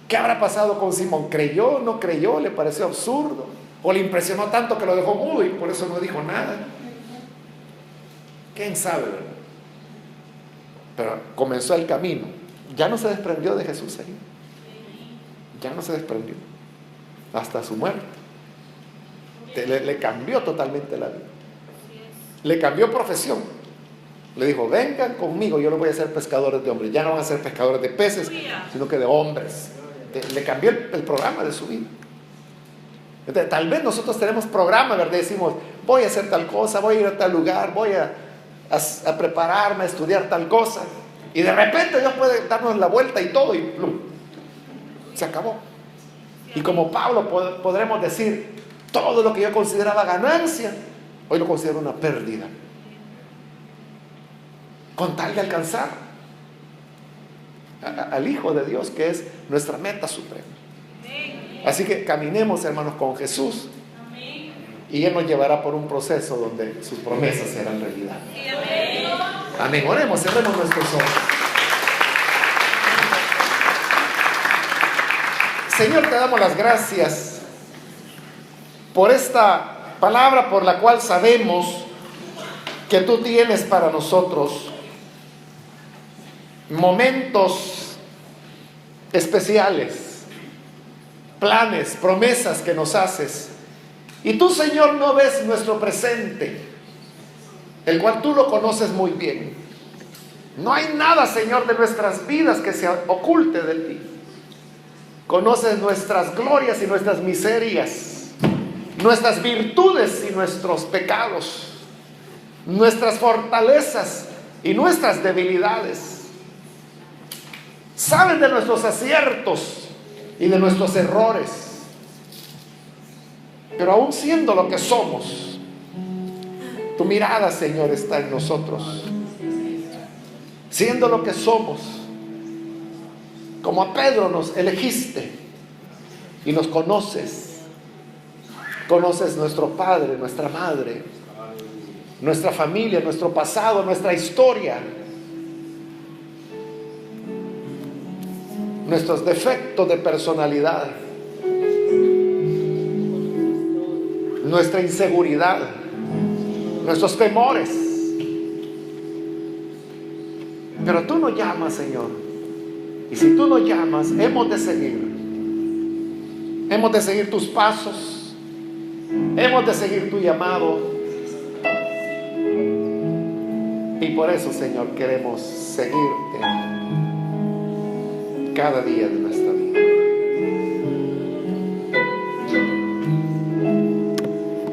¿Qué habrá pasado con Simón? ¿Creyó? ¿No creyó? ¿Le pareció absurdo? ¿O le impresionó tanto que lo dejó mudo y por eso no dijo nada? ¿Quién sabe, verdad? Pero comenzó el camino. Ya no se desprendió de Jesús ahí. Ya no se desprendió. Hasta su muerte. Le cambió totalmente la vida. Le cambió profesión. Le dijo, vengan conmigo, yo los voy a hacer pescadores de hombres. Ya no van a ser pescadores de peces, sino que de hombres. Le cambió el programa de su vida. Entonces, tal vez nosotros tenemos programa, ¿verdad? Decimos, voy a hacer tal cosa, voy a ir a tal lugar, voy a prepararme, a estudiar tal cosa. Y de repente Dios puede darnos la vuelta y todo, y plum, se acabó. Y como Pablo podremos decir, todo lo que yo consideraba ganancia, hoy lo considero una pérdida. Con tal de alcanzar al Hijo de Dios, que es nuestra meta suprema. Así que caminemos, hermanos, con Jesús, y Él nos llevará por un proceso donde sus promesas serán realidad. Amén. Oremos, cerremos nuestros ojos. Señor, te damos las gracias por esta palabra por la cual sabemos que tú tienes para nosotros momentos especiales, planes, promesas que nos haces. Y tú, Señor, no ves nuestro presente, el cual tú lo conoces muy bien. No hay nada, Señor, de nuestras vidas que se oculte de ti. Conoces nuestras glorias y nuestras miserias, nuestras virtudes y nuestros pecados, nuestras fortalezas y nuestras debilidades. Sabes de nuestros aciertos y de nuestros errores. Pero aún siendo lo que somos, tu mirada, Señor, está en nosotros. Siendo lo que somos, como a Pedro nos elegiste y nos conoces. Conoces nuestro padre, nuestra madre, nuestra familia, nuestro pasado, nuestra historia, nuestros defectos de personalidad, nuestra inseguridad, nuestros temores. Pero tú nos llamas, Señor, y si tú nos llamas, hemos de seguir tus pasos, hemos de seguir tu llamado. Y por eso, Señor, queremos seguirte cada día de nuestra vida.